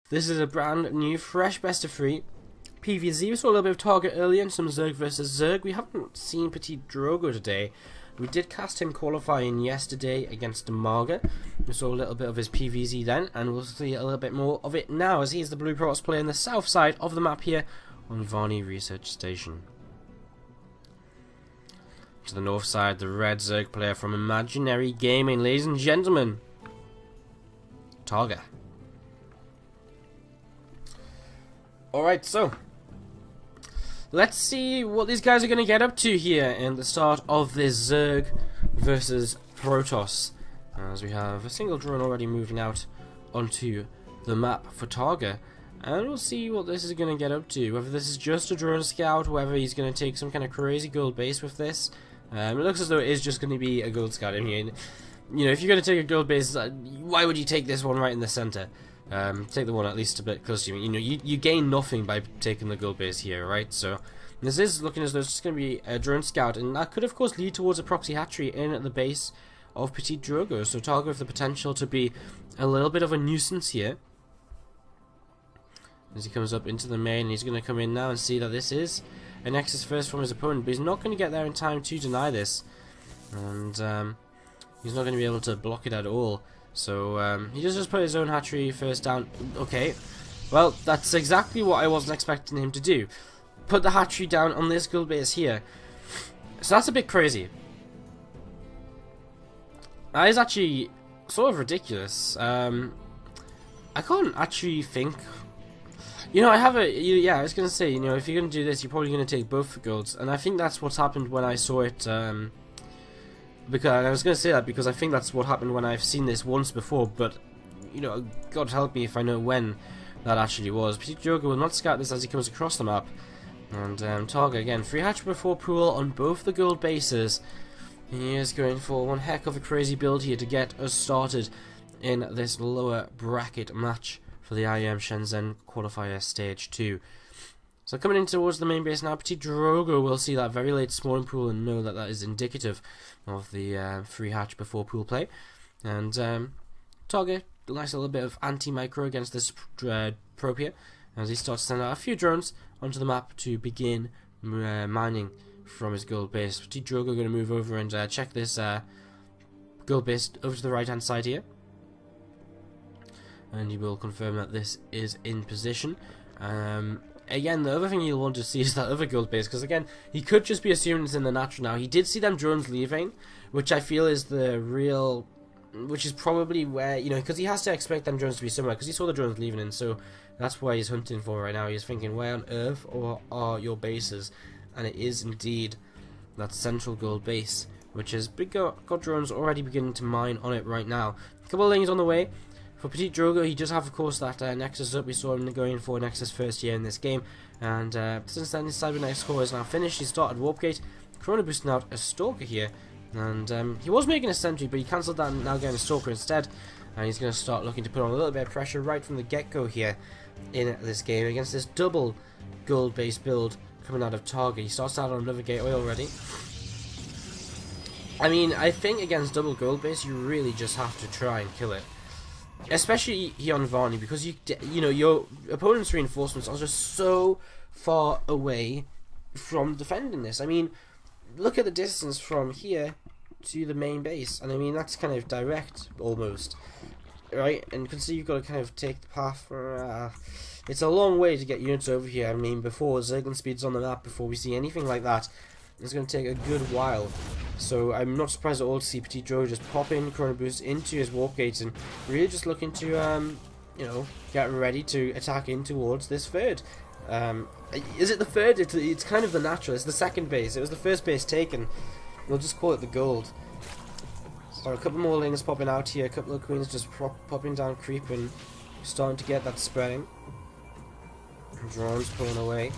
This is a brand new, fresh best of 3 PvZ. We saw a little bit of TargA earlier and some Zerg versus Zerg. We haven't seen PtitDrogo today. We did cast him qualifying yesterday against TargA. We saw a little bit of his PvZ then, and we'll see a little bit more of it now, as he's the Blue Protoss player in the south side of the map here on Varney Research Station. To the north side, the red Zerg player from Imaginary Gaming, ladies and gentlemen, TargA. Alright, so let's see what these guys are going to get up to here in the start of this Zerg versus Protoss, as we have a single drone already moving out onto the map for TargA, and we'll see what this is going to get up to, whether this is just a drone scout, whether he's going to take some kind of crazy gold base with this. It looks as though it is just going to be a gold scout. I mean, you know, if you're going to take a gold base, why would you take this one right in the center? Take the one at least a bit closer to you. You know, you gain nothing by taking the gold base here, right? So this is looking as though it's just going to be a drone scout, and that could of course lead towards a proxy hatchery in at the base of PtitDrogo. So TargA with the potential to be a little bit of a nuisance here as he comes up into the main. He's going to come in now and see that this is a Nexus first from his opponent, but he's not going to get there in time to deny this, and he's not going to be able to block it at all. So he just put his own hatchery first down. Okay, well, that's exactly what I wasn't expecting him to do. Put the hatchery down on this gold base here. So that's a bit crazy. That is actually sort of ridiculous. I can't actually think. You know, yeah, I was going to say, you know, if you're going to do this, you're probably going to take both the golds. And I think that's what's happened when I saw it. Because I was going to say that because I think that's what happened when I've seen this once before, but, you know, God help me if I know when that actually was. PtitDrogo will not scout this as he comes across the map. And TargA again, free hatch before pool on both the gold bases. He is going for one heck of a crazy build here to get us started in this lower bracket match for the IEM Shenzhen Qualifier Stage 2. So coming in towards the main base now, PtitDrogo will see that very late spawning pool and know that that is indicative of the free hatch before pool play. And TargA, a nice little bit of anti-micro against this probe here, as he starts to send out a few drones onto the map to begin mining from his gold base. PtitDrogo going to move over and check this gold base over to the right hand side here, and he will confirm that this is in position. Again, the other thing you'll want to see is that other gold base, because again, he could just be assuming it's in the natural now. He did see them drones leaving, which I feel is the real, which is probably where, you know, because he has to expect them drones to be somewhere, because he saw the drones leaving, and so that's why he's hunting for right now. He's thinking, where on earth are your bases? And it is indeed that central gold base, which has got drones already beginning to mine on it right now. A couple of things on the way. For PtitDrogo, he does have, of course, that Nexus up. We saw him going for Nexus first here in this game, and since then his Cybernetic score is now finished. He started Warp Gate, Corona boosting out a Stalker here, and he was making a Sentry, but he cancelled that and now getting a Stalker instead, and he's going to start looking to put on a little bit of pressure right from the get-go here in this game against this double gold-based build coming out of TargA. He starts out on another gateway already. I mean, I think against double gold base, you really just have to try and kill it. Especially here on Varney, because you know, your opponent's reinforcements are just so far away from defending this. I mean, look at the distance from here to the main base, and I mean that's kind of direct almost, right? And you can see you've got to kind of take the path. It's a long way to get units over here. I mean, before Zerglin speed's on the map, before we see anything like that, it's going to take a good while. So I'm not surprised at all to see PtitDrogo just pop in Chrono Boost into his Warp Gates and really just looking to, you know, get ready to attack in towards this third. Is it the third? It's kind of the natural. It's the second base. It was the first base taken. We'll just call it the gold. So a couple more lings popping out here. A couple of queens just popping down, creeping, starting to get that spreading. Drones pulling away.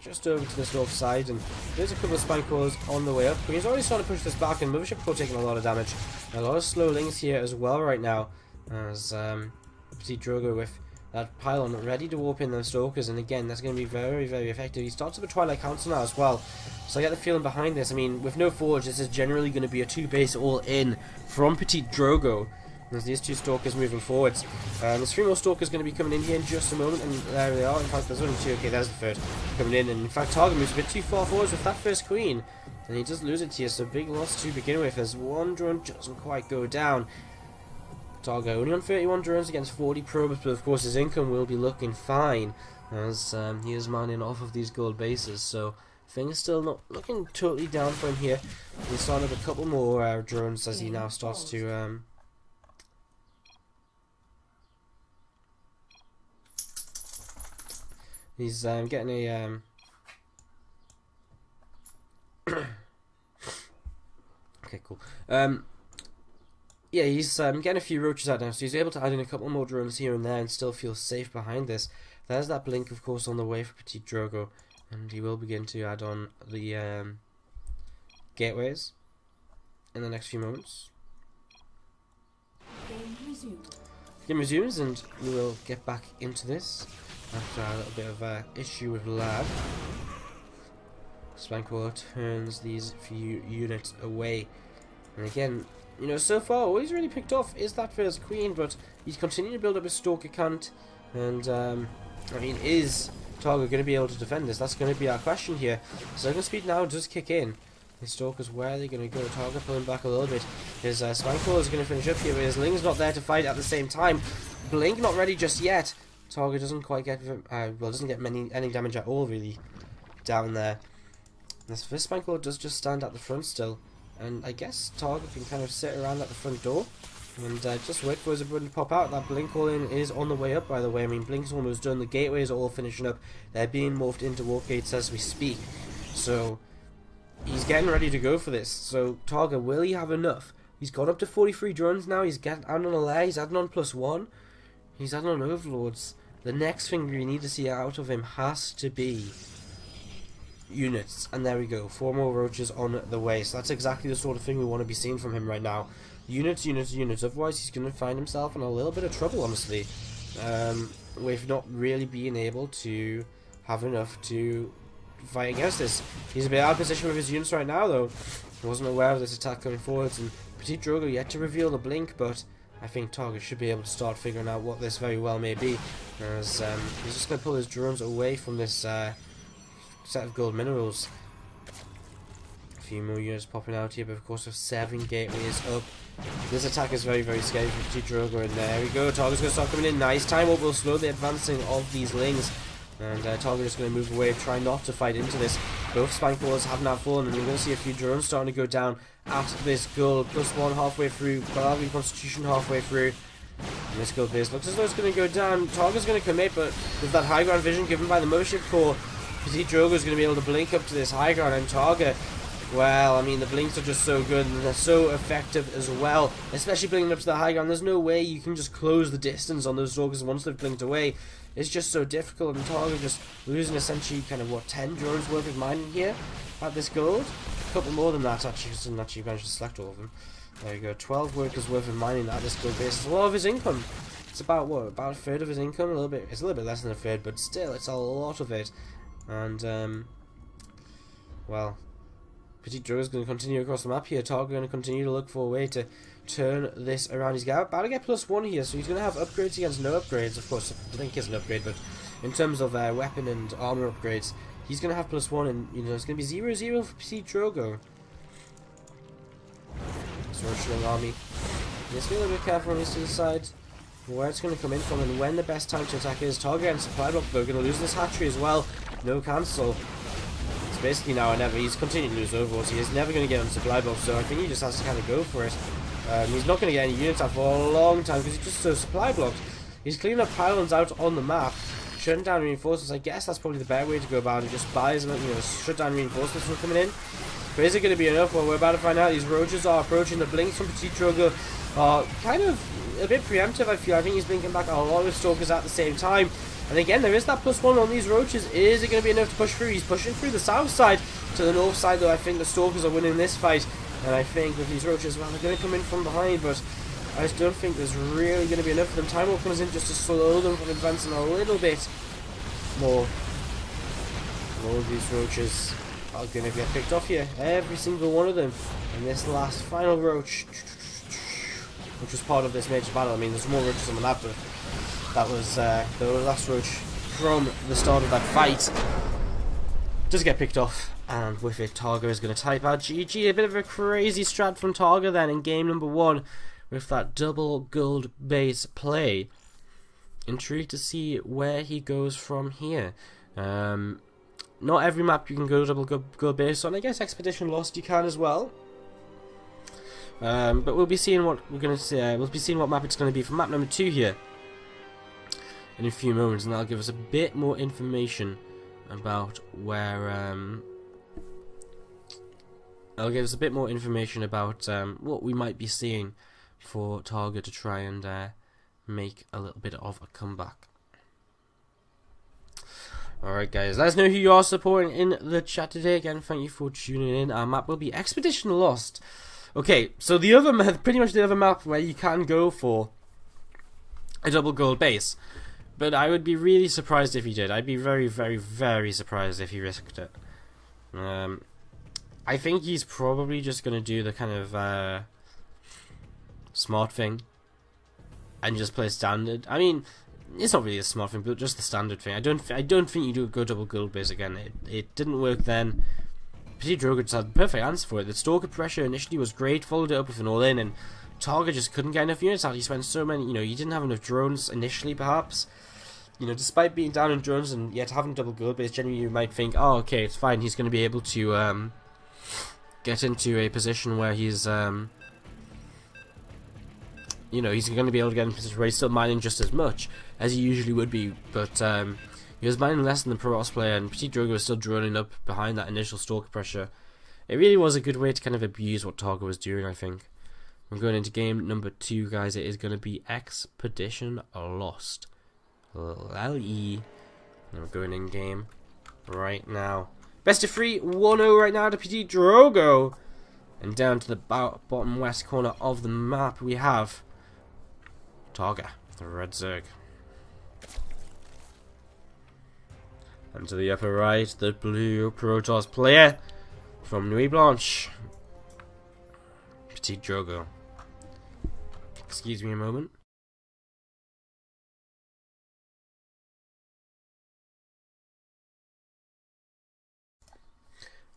Just over to this north side, and there's a couple of spine cores on the way up. But he's already starting to push this back, and Mothership Core taking a lot of damage. A lot of slow lings here as well right now, as PtitDrogo with that pylon ready to warp in those Stalkers, and again, that's going to be very, very effective. He starts with a Twilight Council now as well, so I get the feeling behind this. I mean, with no Forge, this is generally going to be a 2-base all-in from PtitDrogo, There's these two stalkers moving forwards. There's 3 more stalkers going to be coming in here in just a moment, and there they are. In fact, there's only 2. Okay, there's the third coming in, and in fact, TargA moves a bit too far forwards with that first queen, and he does lose it here, so big loss to begin with. There's 1 drone, doesn't quite go down. TargA only on 31 drones against 40 probes, but of course his income will be looking fine, as he is mining off of these gold bases, so things still not looking totally down for him here. He's starting up a couple more drones as he now starts to he's getting a okay, cool. Yeah, he's getting a few roaches out now, so he's able to add in a couple more drones here and there and still feel safe behind this. There's that blink, of course, on the way for PtitDrogo, and he will begin to add on the gateways in the next few moments. Game resumes, and we will get back into this after a little bit of issue with lag. Spankwaller turns these few units away, and again, you know, so far all he's really picked off is that first queen, but he's continuing to build up his stalker count, and I mean, is TargA going to be able to defend this? That's going to be our question here. Second speed now does kick in. His stalkers, where are they going to go? TargA pulling back a little bit. His Spankwaller is going to finish up here, but his Ling's not there to fight at the same time. Blink not ready just yet. TargA doesn't quite get well, doesn't get any damage at all really down there. This Spankwaller does just stand at the front still, and I guess TargA can kind of sit around at the front door and just wait for his button to pop out. That blink all-in is on the way up, by the way. I mean, blink's almost done. The gateways are all finishing up. They're being morphed into warp gates as we speak. So he's getting ready to go for this. So TargA, will he have enough? He's got up to 43 drones now. He's getting adding on a lair. He's adding on +1. He's adding on overlords. The next thing we need to see out of him has to be units, and there we go, 4 more roaches on the way. So that's exactly the sort of thing we want to be seeing from him right now. Units, units, units. Otherwise he's going to find himself in a little bit of trouble, honestly, with not really being able to have enough to fight against this. He's a bit out of position with his units right now, though. He wasn't aware of this attack coming forwards, and PtitDrogo yet to reveal the blink, but I think TargA should be able to start figuring out what this very well may be, as he's just going to pull his drones away from this set of gold minerals. A few more units popping out here, but of course with 7 gateways up, this attack is very, very scary for PtitDrogo. And there we go, TarGA's going to start coming in. Nice time up will slow the advancing of these Lings, and TargA is going to move away, try not to fight into this. Both Spankballers have now fallen, and we're going to see a few drones starting to go down at this gold. +1 halfway through, probably Constitution halfway through. And this gold base looks as though it's going to go down. TarGA's going to commit, but with that high ground vision given by the Moship Core, PtitDrogo is going to be able to blink up to this high ground, and TargA, well, I mean, the blinks are just so good, and they're so effective as well, especially blinking up to the high ground. There's no way you can just close the distance on those stalkers once they've blinked away. It's just so difficult, and TargA just losing essentially kind of, what, 10 drones worth of mining here at this gold? A couple more than that, actually, because didn't actually manage to select all of them. There you go, 12 workers worth of mining at this gold base. It's a lot of his income. It's about, what, about a third of his income? A little bit, it's a little bit less than a third, but still, it's a lot of it. And, well, PtitDrogo is going to continue across the map here. TargA going to continue to look for a way to turn this around. He's about to get +1 here, so he's going to have upgrades against no upgrades. Of course, I think he has an upgrade, but in terms of weapon and armor upgrades, he's going to have +1, and you know it's going to be 0-0 for PtitDrogo. Sorcerer army. Just be a little bit careful on this to the side, where it's going to come in from, and when the best time to attack is. TargA and supply block, though, going to lose this hatchery as well. No cancel. It's basically now or never. He's continuing to lose overlords. He is never going to get on supply block, so I think he just has to kind of go for it. He's not going to get any units out for a long time because he's just so supply blocked. He's cleaning up pylons out on the map, shutting down reinforcements. I guess that's probably the better way to go about it. Just buy some, you know, shut down reinforcements from coming in. But is it going to be enough? Well, we're about to find out. These roaches are approaching. The blinks from PtitDrogo are kind of a bit preemptive, I feel. I think he's blinking back a lot of stalkers at the same time. And again, there is that +1 on these roaches. Is it going to be enough to push through? He's pushing through the south side to the north side, though. I think the stalkers are winning this fight. And I think with these roaches, well, they're going to come in from behind, but I just don't think there's really going to be enough for them. Time Warp comes in just to slow them from advancing a little bit more. All of these roaches are going to get picked off here. Every single one of them. And this last final roach which was part of this major battle. I mean, there's more roaches on the map, but that was the last roach from the start of that fight. Does get picked off, and with it, TargA is going to type out GG. A bit of a crazy strat from TargA then in game number 1 with that double gold base play. Intrigued to see where he goes from here. Not every map you can go double gold base on. I guess Expedition Lost you can as well. But we'll be seeing what we're going to see. We'll be seeing what map it's going to be for map number 2 here in a few moments, and that'll give us a bit more information about where I'll give us a bit more information about what we might be seeing for TargA to try and make a little bit of a comeback. Alright guys, let us know who you are supporting in the chat today. Again, thank you for tuning in. Our map will be Expedition Lost. Okay, so the other map, pretty much the other map where you can go for a double gold base. But I would be really surprised if he did. I'd be very, very, very surprised if he risked it. I think he's probably just going to do the kind of smart thing and just play standard. I mean, it's not really a smart thing, but just the standard thing. I don't think you do go double gold base again. It didn't work then. PtitDrogo just had the perfect answer for it. The stalker pressure initially was great, followed it up with an all-in, and TargA just couldn't get enough units out. He spent so many, you know, you didn't have enough drones initially, perhaps. You know, despite being down in drones and yet having double gold base, generally you might think, oh, okay, it's fine. He's going to be able to get into a position where he's, you know, he's going to be able to get in a position where he's still mining just as much as he usually would be. But he was mining less than the Protoss player, and PtitDrogo was still droning up behind that initial stalker pressure. It really was a good way to kind of abuse what TargA was doing, I think. We're going into game number 2, guys. It is going to be Expedition Lost. LE. We're going in game right now. Best of 3, 1-0 right now to PtitDrogo. And down to the bottom west corner of the map we have TargA, the red Zerg. And to the upper right, the blue Protoss player from Nuit Blanche, PtitDrogo. Excuse me a moment.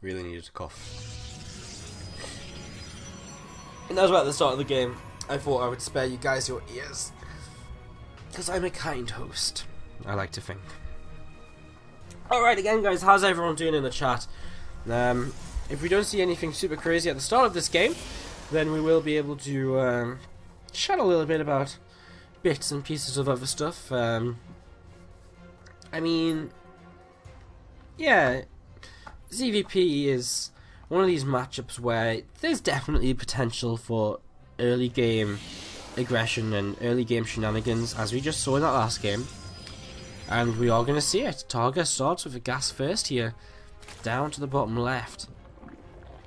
Really needed to cough. And that was about the start of the game. I thought I would spare you guys your ears, because I'm a kind host, I like to think. Alright again guys, how's everyone doing in the chat? If we don't see anything super crazy at the start of this game, then we will be able to chat a little bit about bits and pieces of other stuff. I mean, yeah, ZvP is one of these matchups where there's definitely potential for early game aggression and early game shenanigans, as we just saw in that last game. And we are going to see it. TargA starts with a gas first here, down to the bottom left.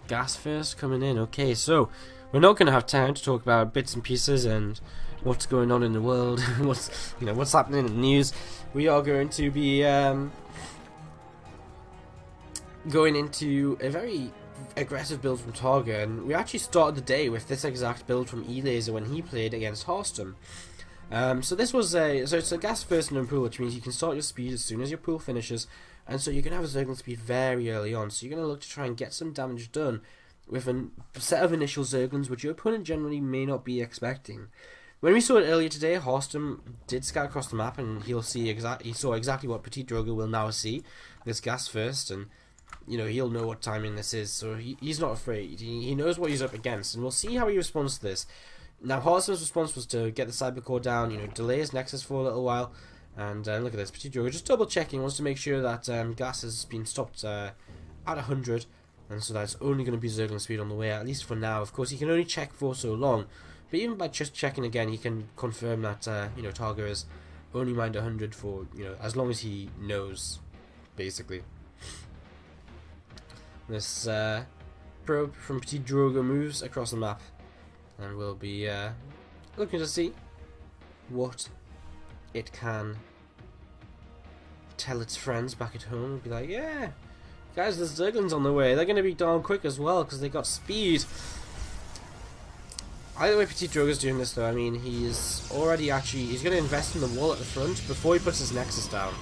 Gas first coming in. Okay, so we're not going to have time to talk about bits and pieces and what's going on in the world, what's happening in the news. We are going to be going into a very aggressive build from TargA, and we actually started the day with this exact build from E-Laser when he played against Hearthstone. So this was it's a gas first and pool, which means you can start your speed as soon as your pool finishes, and so you're going to have a Zergling speed very early on, so you're going to look to try and get some damage done with a set of initial Zerglings which your opponent generally may not be expecting. When we saw it earlier today, Hearthstone did scout across the map, and he saw exactly what PtitDrogo will now see, this gas first, and you know, he'll know what timing this is, so he's not afraid. He knows what he's up against, and we'll see how he responds to this. Now, Hearthstone's response was to get the Cybercore down, you know, delay his Nexus for a little while, and look at this, PtitDrogo just double checking, wants to make sure that gas has been stopped at 100, and so that's only going to be Zergling speed on the way, at least for now. Of course, he can only check for so long, but even by just checking again, he can confirm that, you know, TargA is only mined 100 for, you know, as long as he knows, basically. This probe from PtitDrogo moves across the map, and we'll be looking to see what it can tell its friends back at home. Be like, yeah, guys, there's Zerglings on the way. They're going to be darn quick as well because they got speed. Either way PtitDrogo's doing this though, I mean, he's already he's going to invest in the wall at the front before he puts his Nexus down.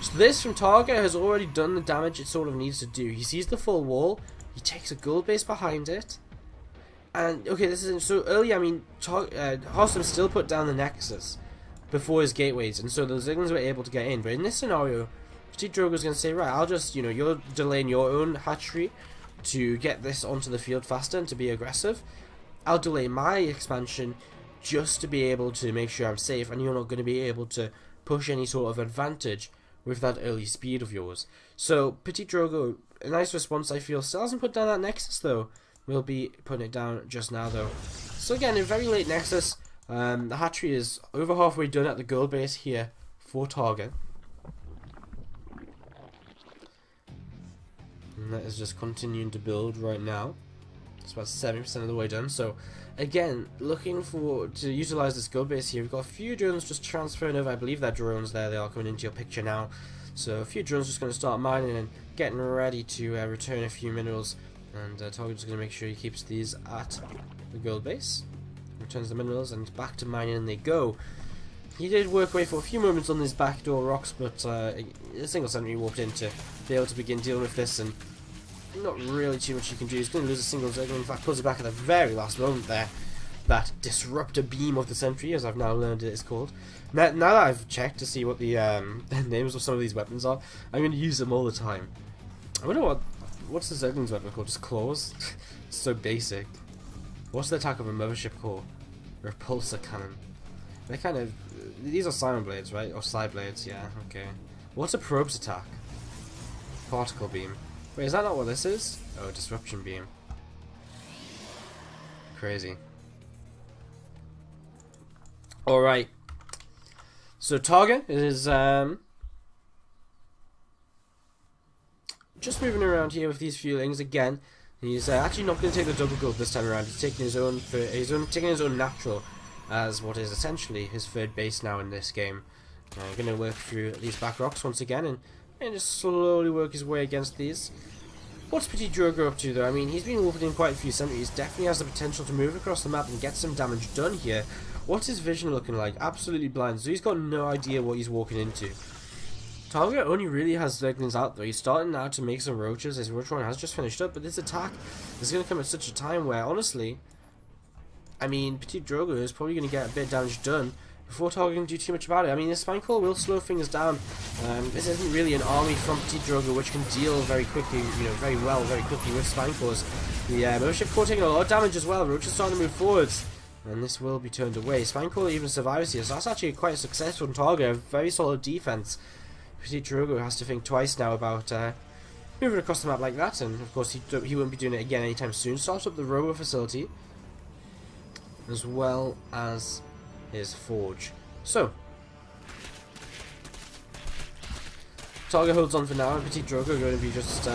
So this from TargA has already done the damage it sort of needs to do. He sees the full wall, he takes a gold base behind it, and okay, this is so early. I mean, Hossam still put down the Nexus before his gateways, and so the Ziglins were able to get in. But in this scenario, PtitDrogo's going to say, right, I'll just, you're delaying your own hatchery to get this onto the field faster and to be aggressive. I'll delay my expansion just to be able to make sure I'm safe, and you're not going to be able to push any sort of advantage with that early speed of yours. So PtitDrogo, a nice response I feel. Still hasn't put down that Nexus though. We'll be putting it down just now though. So again, a very late Nexus. The hatchery is over halfway done at the gold base here for TargA. And that is just continuing to build right now. It's about 70% of the way done. So again, looking to utilize this gold base here. We've got a few drones just transferring over. I believe they're drones there. They are coming into your picture now. So a few drones just going to start mining and getting ready to return a few minerals. And TargA is going to make sure he keeps these at the gold base. Returns the minerals and back to mining and they go. He did work away for a few moments on these backdoor rocks, but a single sentry walked in to be able to begin dealing with this, and not really too much he can do. He's going to lose a single Zerglin. In fact, pulls it back at the very last moment there. That disruptor beam of the sentry, as I've now learned it is called. Now that I've checked to see what the names of some of these weapons are, I'm going to use them all the time. I wonder what's the Zerglin's weapon called? Just claws? It's so basic. What's the attack of a mothership called? Repulsor cannon. They kind of... These are Simon blades, right? Or side blades, yeah, okay. What's a probe's attack? Particle beam. Wait, is that not what this is? Oh, disruption beam. Crazy. Alright. So TargA is just moving around here with these feelings again. He's actually not going to take the double gold this time around. He's taking his own natural as what is essentially his third base now in this game. Going to work through these back rocks once again and just slowly work his way against these. What's PtitDrogo up to though? I mean, he's been opening quite a few sentries. Definitely has the potential to move across the map and get some damage done here. What's his vision looking like? Absolutely blind. So he's got no idea what he's walking into. TargA only really has Zerglins out though. He's starting now to make some roaches. His roach run has just finished up, but this attack is going to come at such a time where, honestly, I mean, PtitDrogo is probably going to get a bit of damage done before TargA can do too much about it. I mean, the Spineclaw will slow things down. This isn't really an army from PtitDrogo which can deal very quickly, very well, very quickly with Spineclaws. The Mothership Core taking a lot of damage as well. Roach is starting to move forwards, and this will be turned away. Spineclaw even survives here, so that's actually quite a success from TargA. A very solid defense. PtitDrogo has to think twice now about moving across the map like that, and of course he won't be doing it again anytime soon. Starts up the robo facility as well as his forge. So TargA holds on for now, and PtitDrogo are going to be just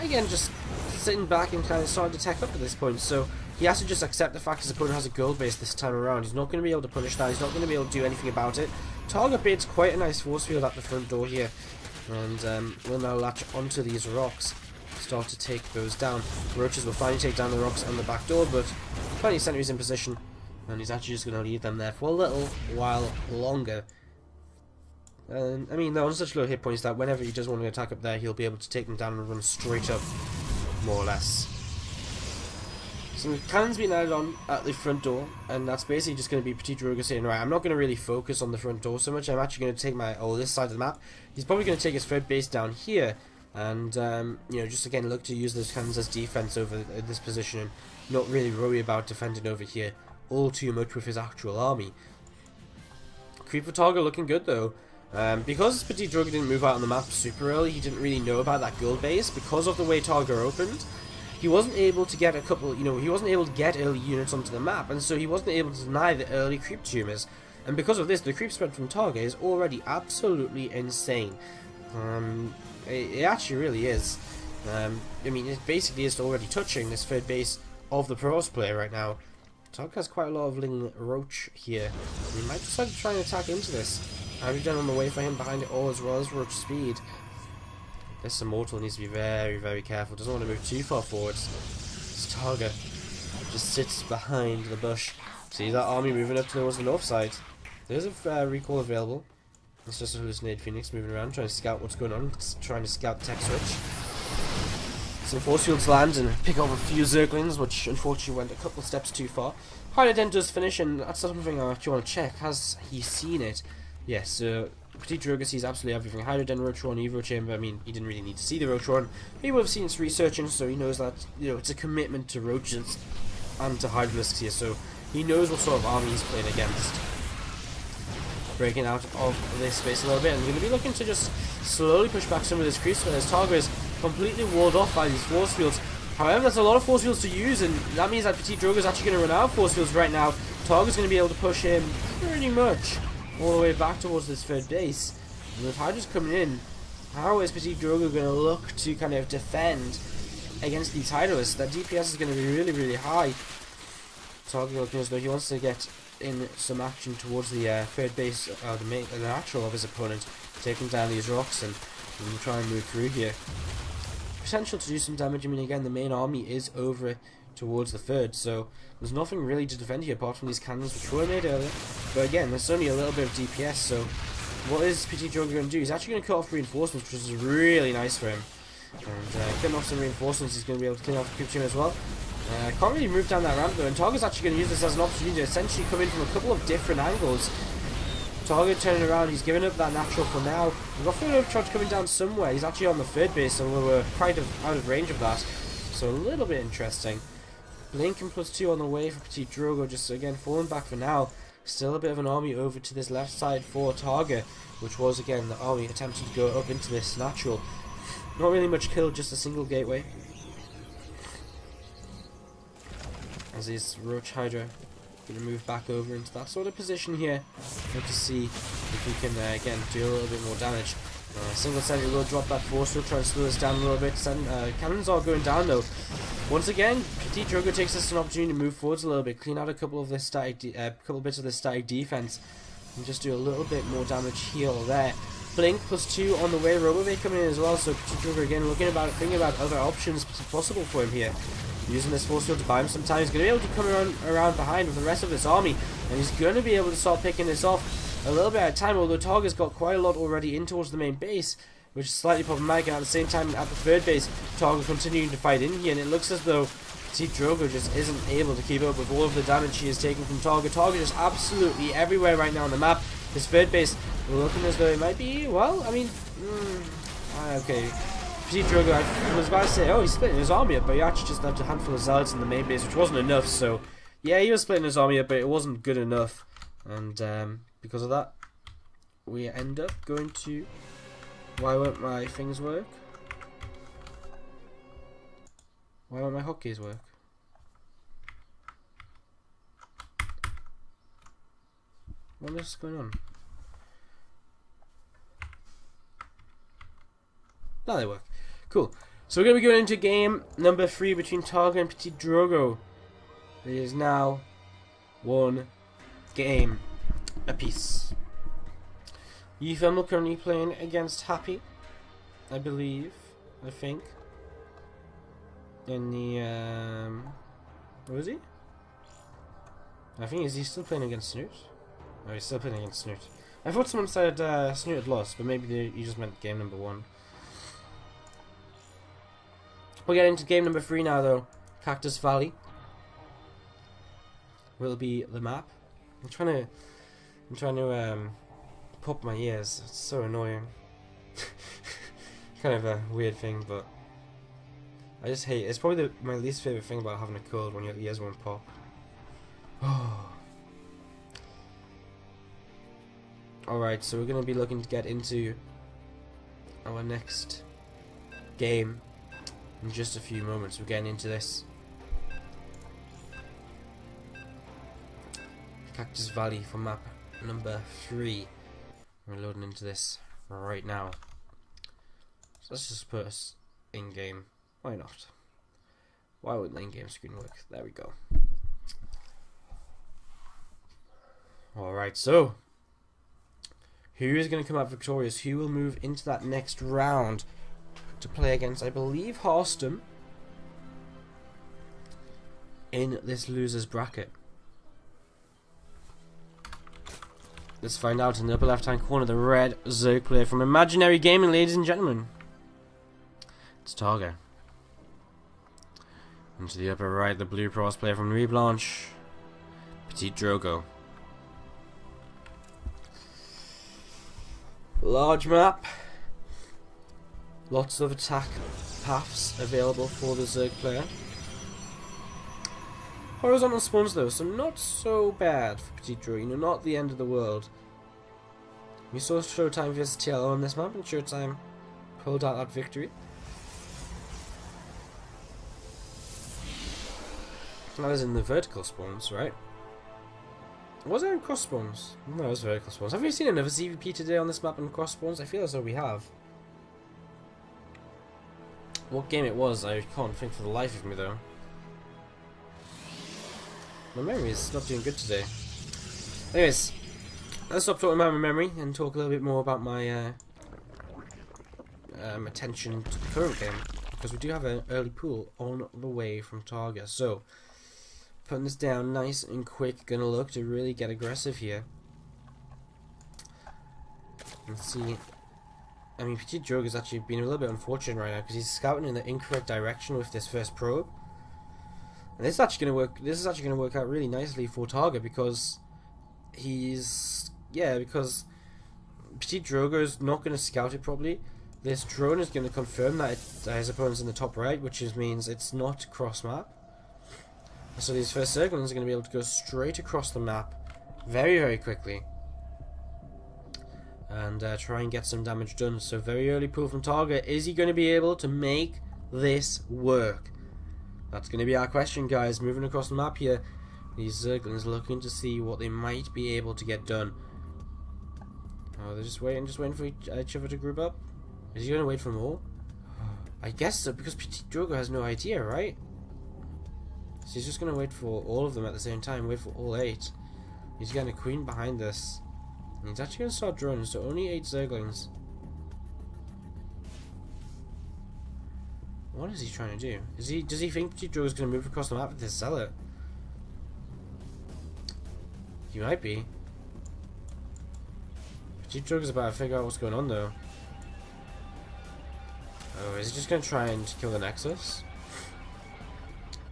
again just sitting back and kind of starting to tech up at this point. So he has to just accept the fact his opponent has a gold base this time around. He's not going to be able to punish that. He's not going to be able to do anything about it. TargA bids quite a nice force field at the front door here, and will now latch onto these rocks, start to take those down. Roaches will finally take down the rocks on the back door, but plenty of sentries in position, and he's actually just going to leave them there for a little while longer. I mean, they're on such low hit points that whenever he does want to attack up there, he'll be able to take them down and run straight up, more or less. Some cannons being added on at the front door, and that's basically just going to be PtitDrogo saying, right, I'm not going to really focus on the front door so much. I'm actually going to take this side of the map. He's probably going to take his third base down here, and just again look to use those cannons as defense over this position, and not really worry about defending over here all too much with his actual army. Creep for TargA looking good though. Because PtitDrogo didn't move out on the map super early, he didn't really know about that gold base. Because of the way TargA opened, he wasn't able to get he wasn't able to get early units onto the map, and so he wasn't able to deny the early creep tumors. And because of this, the creep spread from TargA is already absolutely insane. It actually really is. I mean, it basically is already touching this third base of the Pros player right now. TargA has quite a lot of Ling Roach here. He might decide to try and attack into this. I've done on the way for him behind it all as well as Roach speed. This Immortal needs to be very, very careful. Doesn't want to move too far forwards. It's TargA. just sits behind the bush. See that army moving up towards the north side. There's a recall available. It's just a hallucinated Phoenix moving around, trying to scout what's going on. It's trying to scout the tech switch. Some force fields land and pick up a few Zerglings, which unfortunately went a couple steps too far. Hydroden does finish, and that's something I actually want to check. Has he seen it? Yes, PtitDrogo sees absolutely everything. Hydroden, Rotron, Evo Chamber. I mean, he didn't really need to see the Rotron. He would have seen its researching, so he knows that, you know, it's a commitment to Roaches and to Hydralisks here, so he knows what sort of army he's playing against. Breaking out of this space a little bit, and going to be looking to just slowly push back some of this crease, where his TargA is completely walled off by these force fields. However, there's a lot of force fields to use, and that means that PtitDrogo is actually going to run out of force fields right now. TargA is going to be able to push him pretty much all the way back towards this third base. And with Hydra's coming in, how is PtitDrogo going to look to kind of defend against these Hydralisks? That DPS is going to be really, really high. TargA looking as though he wants to get in some action towards the third base, the natural of his opponent, taking down these rocks, and we'll try and move through here. Potential to do some damage. I mean, again, the main army is over towards the third, so there's nothing really to defend here apart from these cannons which were made earlier. But again, there's only a little bit of DPS, so what is PtitDrogo going to do? He's actually going to cut off reinforcements, which is really nice for him. And cutting off some reinforcements, he's going to be able to clean off the creep as well. Can't really move down that ramp though, and TargA's actually going to use this as an opportunity to essentially come in from a couple of different angles. TargA turning around, he's giving up that natural for now. We've got Fluid Overcharge coming down somewhere. He's actually on the third base, although we're quite out of range of that. So a little bit interesting. Blinking +2 on the way for PtitDrogo, just again falling back for now. Still a bit of an army over to this left side for TargA, which was again the army attempting to go up into this natural. Not really much kill, just a single gateway. As this Roach Hydra going to move back over into that sort of position here. Good to see if we can again do a little bit more damage. Single sentry will drop that force, will try and slow us down a little bit. Cannons are going down though. Once again, PtitDrogo takes this as an opportunity to move forwards a little bit, clean out a couple of this static, couple bits of this static defense, and just do a little bit more damage here or there. Blink +2 on the way. Robovate coming in as well, so PtitDrogo again thinking about other options possible for him here. Using this force field to buy him some time. He's going to be able to come around behind with the rest of this army, and he's going to be able to start picking this off a little bit at a time, although TargA's got quite a lot already in towards the main base, which is slightly problematic, and at the same time at the third base, TargA continuing to fight in here, and it looks as though PtitDrogo just isn't able to keep up with all of the damage he is taking from TargA. TargA is absolutely everywhere right now on the map. His third base looking as though it might be, well, I mean, okay. PtitDrogo, I was about to say, oh, he's splitting his army up, but he actually just left a handful of zealots in the main base, which wasn't enough, so yeah, he was splitting his army up, but it wasn't good enough, and because of that, we end up going to, why won't my things work? Why won't my hotkeys work? What is going on? Now they work. Cool. So we're going to be going into game number 3 between TargA and PtitDrogo. It is now 1 game apiece. IEM are currently playing against Happy, I believe. I think. In the what is he? I think is he still playing against Snoot? Oh, he's still playing against Snoot. I thought someone said Snoot had lost, but maybe he just meant game number 1. We'll get into game number 3 now, though. Cactus Valley will be the map. I'm trying to pop my ears. It's so annoying. Kind of a weird thing, but I just hate it. It's probably my least favorite thing about having a cold, when your ears won't pop. Alright, so we're going to be looking to get into our next game in just a few moments. We're getting into this. Cactus Valley for map number 3. We're loading into this right now. So let's just put us in game. Why not? Why wouldn't the in-game screen work? There we go. Alright, so who is going to come out victorious? Who will move into that next round to play against, I believe, Harston. in this loser's bracket. Let's find out in the upper left hand corner, the red Zerg player from Imaginary Gaming, ladies and gentlemen. It's TargA. And to the upper right, the blue Pros player from Nuit Blanche, PtitDrogo. Large map. Lots of attack paths available for the Zerg player. Horizontal spawns though, so not so bad for PtitDrogo, you know, not the end of the world. We saw Showtime vs TLO on this map, and Showtime pulled out that victory. That was in the vertical spawns, right? Was it in cross spawns? No, it was vertical spawns. Have we seen another ZvP today on this map in cross spawns? I feel as though we have. What game it was, I can't think for the life of me though. My memory is not doing good today. Anyways, let's stop talking about my memory and talk a little bit more about my attention to the current game, because we do have an early pool on the way from TargA. So, putting this down nice and quick, gonna look to really get aggressive here. Let's see. I mean, PtitDrogo has actually been a little bit unfortunate right now because he's scouting in the incorrect direction with this first probe. And this is actually gonna work. This is actually gonna work out really nicely for TargA because because PtitDrogo is not gonna scout it properly. This drone is gonna confirm that his opponent's in the top right, which means it's not cross map. So these first Zerglings are gonna be able to go straight across the map very, very quickly and try and get some damage done. So very early pull from TargA. Is he going to be able to make this work? That's going to be our question, guys. Moving across the map here, these Zerglings looking to see what they might be able to get done. Oh, they're just waiting for each other to group up. Is he going to wait for more? I guess so, because PtitDrogo has no idea, right? So he's just going to wait for all of them at the same time, wait for all 8. He's getting a queen behind this. And he's actually going to start drones, so only 8 Zerglings. What is he trying to do? Does he think PtitDrogo is going to move across the map with this zealot? He might be. PtitDrogo is about to figure out what's going on though. Oh, is he just going to try and kill the Nexus?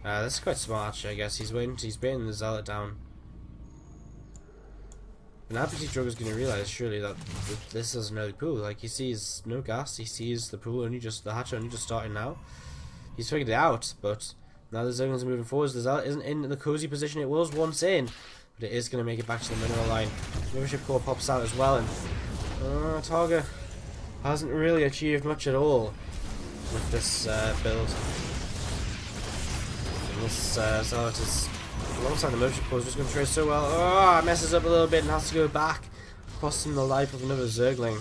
That's quite smart actually, I guess. He's baiting the zealot down. But now PtitDrogo is going to realize surely that this is an early pool. Like, he sees no gas, he sees the pool the hatch only just starting now. He's figured it out, but now the Zerglings are moving forwards. The zealot isn't in the cozy position it was once in, but it is going to make it back to the mineral line. Membership core pops out as well, and TargA hasn't really achieved much at all with this build. And this zealot is, alongside the membership core, is just going to trade so well. Oh, messes up a little bit and has to go back, costing the life of another Zergling.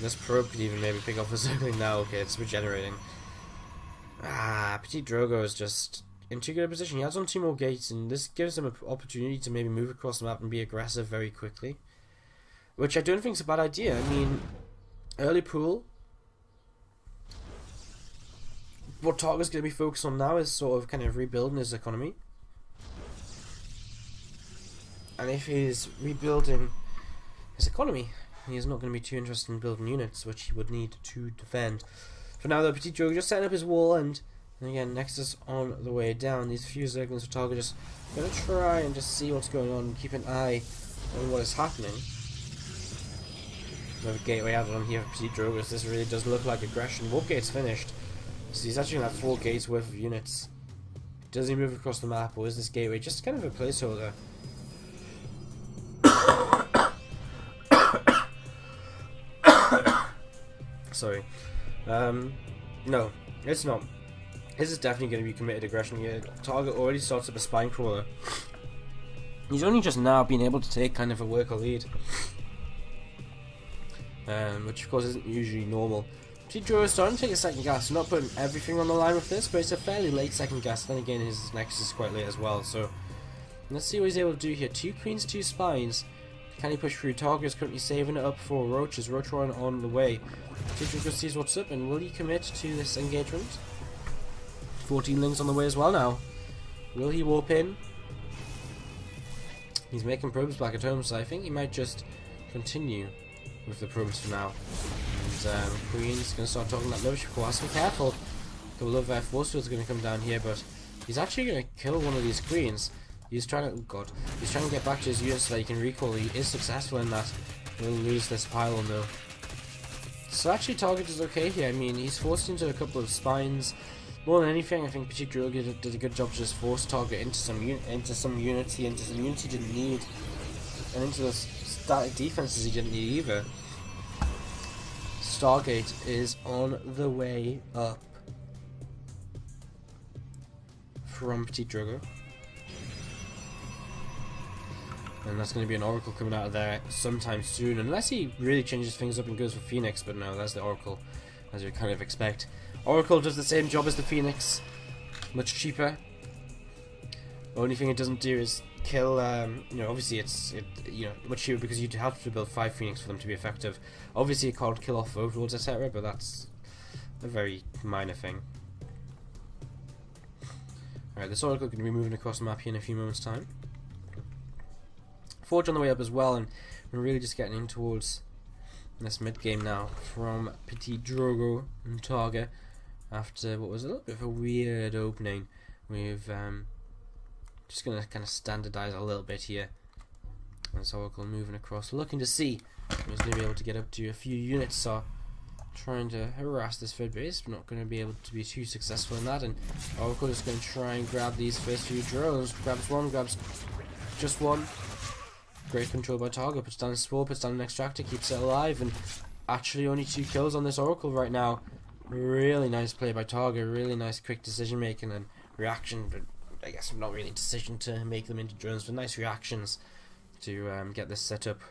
This probe could even maybe pick off a Zergling now. Okay, it's regenerating. PtitDrogo is just in too good a position. He has on 2 more gates, and this gives him an opportunity to maybe move across the map and be aggressive very quickly, which I don't think is a bad idea. I mean, early pool. What TargA's going to be focused on now is sort of kind of rebuilding his economy. And if he's rebuilding his economy, he's not going to be too interested in building units, which he would need to defend. For now, though, PtitDrogo just setting up his wall, and again, Nexus on the way down. These few Zerglings for TargA just going to try and just see what's going on and keep an eye on what is happening. Another gateway added on here for PtitDrogo. This really does look like aggression. Warp gate's finished, so he's actually going to have 4 gates worth of units. Does he move across the map, or is this gateway just kind of a placeholder? Sorry. No, it's not. This is definitely going to be committed aggression here. TargA already starts up a spine crawler. He's only just now been able to take kind of a worker lead, which of course isn't usually normal. PtitDrogo is starting to take a second gas, not putting everything on the line with this, but it's a fairly late second gas. Then again, his Nexus is quite late as well, so let's see what he's able to do here. 2 queens, 2 spines. Can he push through? TargA is currently saving it up for Roaches. Roach Run on the way. PtitDrogo sees what's up, and will he commit to this engagement? 14 links on the way as well now. Will he warp in? He's making probes back at home, so I think he might just continue with the probes for now. And Queen's going to start talking that mothership core. Has to be careful. A couple of force fields are going to come down here, but he's actually going to kill one of these Queens. He's trying to, oh god, he's trying to get back to his units so that he can recall. He is successful in that. He'll lose this pylon though. So actually target is okay here. I mean, he's forced into a couple of spines. More than anything, I think PtitDrogo did a good job to just force target into some unity he didn't need, and into the static defenses he didn't need either. Stargate is on the way up from PtitDrogo. And that's going to be an Oracle coming out of there sometime soon, unless he really changes things up and goes for Phoenix. But no, that's the Oracle, as you kind of expect. Oracle does the same job as the Phoenix, much cheaper. Only thing it doesn't do is kill. You know, obviously it's much cheaper because you'd have to build 5 Phoenix for them to be effective. Obviously it can't kill off overlords, etc. But that's a very minor thing. Alright, this Oracle going to be moving across the map here in a few moments' time. Forge on the way up as well, and we're really just getting in towards this mid game now from PtitDrogo and TargA. After what was a little bit of a weird opening, we've just going to kind of standardize a little bit here. This Oracle moving across, looking to see who's going to be able to get up to a few units. So trying to harass this third base, but not going to be able to be too successful in that. And Oracle is going to try and grab these first few drones. Grabs one, grabs just one. Great control by TargA, puts down a spore, puts down an extractor, keeps it alive, and actually only 2 kills on this Oracle right now. Really nice play by TargA, really nice quick decision making and reaction, but I guess not really decision to make them into drones, but nice reactions to get this set up.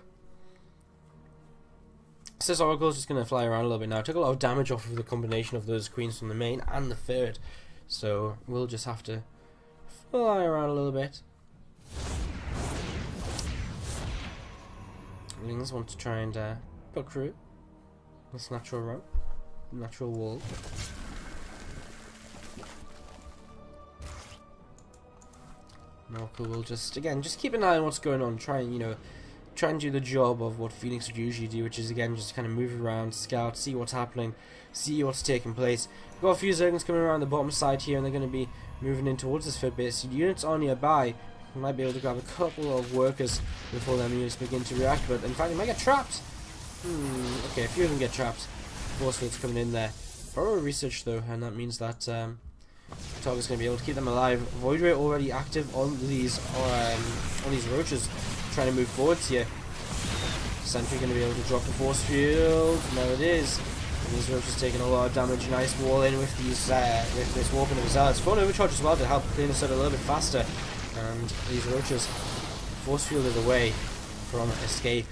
So this Oracle is just going to fly around a little bit now. Took a lot of damage off of the combination of those Queens from the main and the third, so we'll just have to fly around a little bit. Lings want to try and poke through this natural route, natural wall. Oracle will just keep an eye on what's going on. Try and do the job of what Phoenix would usually do, which is again just kind of move around, scout, see what's happening, see what's taking place. We've got a few Zerglings coming around the bottom side here, and they're going to be moving in towards this third base. Units are nearby. We might be able to grab a couple of workers before them units begin to react, but in fact they might get trapped. Okay, a few of them get trapped. Force fields coming in there. Thorough research though, and that means that TargA's going to be able to keep them alive. Void Ray already active on these roaches, trying to move forwards here. Sentry going to be able to drop the force field. There it is. And these roaches taking a lot of damage. Nice wall in with these with this warping of his zealots. Phone overcharge as well to help clean this out a little bit faster. And these roaches force fielded away from escape.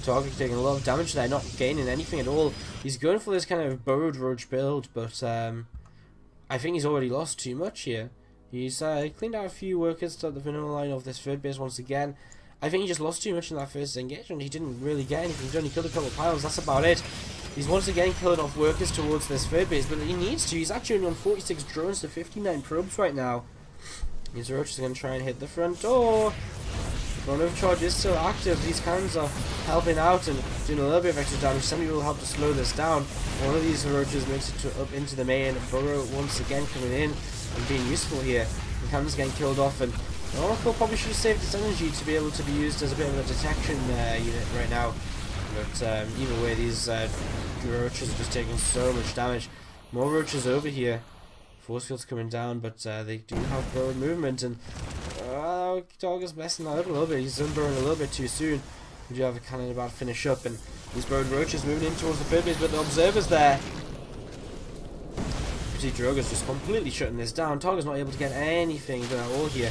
TargA taking a lot of damage there, not gaining anything at all. He's going for this kind of burrowed roach build, but I think he's already lost too much here. He's cleaned out a few workers to the vanilla line of this third base once again. I think he just lost too much in that first engagement. He didn't really get anything. He only killed a couple of pylons, that's about it. He's once again killing off workers towards this third base, but he needs to. He's actually only on 46 drones to 59 probes right now. These roaches are going to try and hit the front door. Front overcharge is still active. These cannons are helping out and doing a little bit of extra damage. Somebody will help to slow this down. One of these roaches makes it up into the main. Burrow once again coming in and being useful here. The cannons getting killed off, and Oracle probably should have saved its energy to be able to be used as a bit of a detection unit right now. But either way, these roaches are just taking so much damage. More roaches over here. Force field's coming down, but they do have burrowed movement, and TargA's messing that up a little bit. He's unburrowing a little bit too soon. We do have a cannon about to finish up, and these burrowed roaches moving in towards the third base, but the observer's there. PtitDrogo's just completely shutting this down. TargA's not able to get anything done at all here.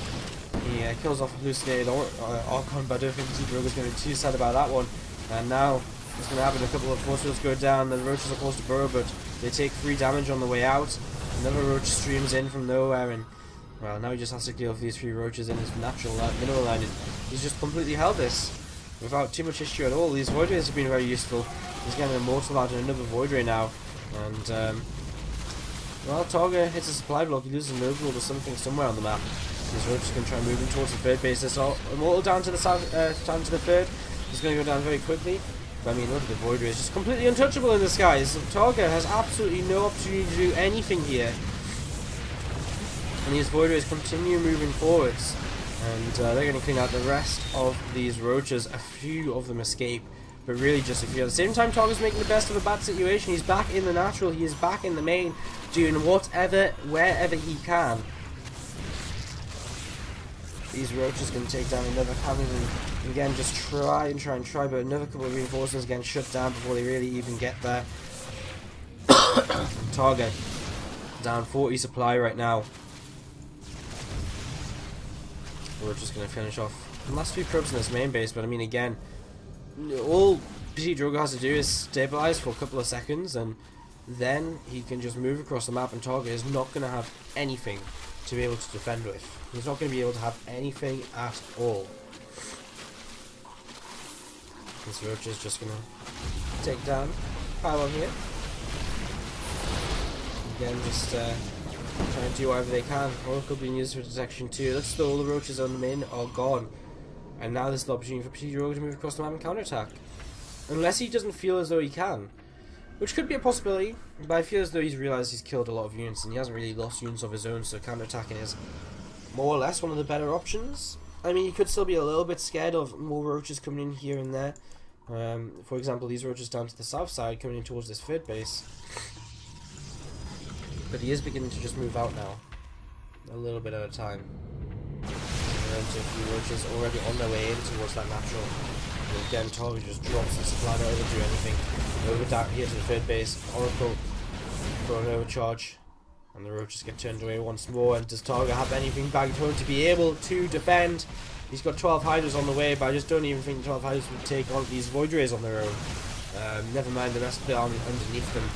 He kills off a hallucinated Archon, but I don't think PtitDrogo's going to be too sad about that one. And now what's going to happen? A couple of force fields go down. The roaches are forced to burrow, but they take 3 damage on the way out. Another roach streams in from nowhere, and well, now he just has to deal with these 3 roaches in his natural mineral line, and he's just completely held this without too much issue at all. These Void Rays have been very useful. He's getting an Immortal out and another Void Ray now, and well, TargA hits a supply block, he loses an overlord or something somewhere on the map. These roaches going to try moving towards the third base. There's Immortal down to the south, down to the third. He's going to go down very quickly. But I mean, look at the Void Ray. It's just completely untouchable in the skies. TargA has absolutely no opportunity to do anything here. And these Void Rays continue moving forwards. And they're going to clean out the rest of these roaches. A few of them escape, but really just a few. At the same time, TargA's making the best of a bad situation. He's back in the natural. He is back in the main, doing whatever, wherever he can. These roaches can take down another cannon and again just try, but another couple of reinforcements again shut down before they really even get there. TargA down 40 supply right now. We're just going to finish off the last few probes in this main base, but I mean, again, all PtitDrogo has to do is stabilize for a couple of seconds, and then he can just move across the map, and TargA is not going to have anything to be able to defend with. He's not going to be able to have anything at all. This roach is just going to take down pylon here. Again, just trying to do whatever they can. Oracle being used for detection too. Looks as though all the roaches on the main are gone. And now there's the opportunity for PtitDrogo to move across the map and counterattack. Unless he doesn't feel as though he can. Which could be a possibility, but I feel as though he's realised he's killed a lot of units and he hasn't really lost units of his own, so counterattacking is more or less one of the better options. I mean, he could still be a little bit scared of more roaches coming in here and there. For example, these roaches down to the south side coming in towards this third base. But he is beginning to just move out now. A little bit at a time. There's a few roaches already on their way in towards that natural. And again, TargA just drops the supply, not able to do anything. Over down here to the third base. Oracle for an overcharge. And the roaches get turned away once more. And does TargA have anything bagged home to be able to defend? He's got 12 Hydras on the way, but I just don't even think 12 Hydras would take on these Void Rays on their own. Never mind the rest of the army underneath them.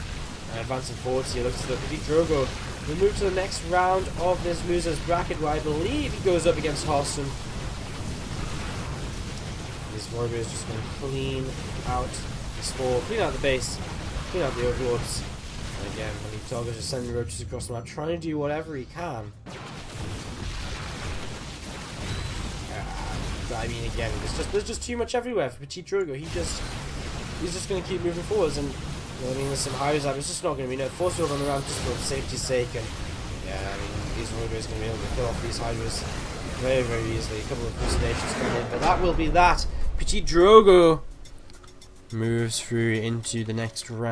Advancing forwards here, looks as though PtitDrogo will move to the next round of this losers bracket, where I believe he goes up against Houston. This Void Ray is just going to clean out the spore, clean out the base, clean out the overlords. And again, I mean, TargA's just sending roaches across the map, trying to do whatever he can. But I mean, again, there's just too much everywhere for PtitDrogo. He's just going to keep moving forwards, and you know, I mean, there's some Hydras out. It's just not going to be no force field on the ramp just for safety's sake. And yeah, I mean, these Void Rays are going to be able to kill off these Hydras very, very easily. A couple of hallucinations coming in, but that will be that. PtitDrogo moves through into the next round.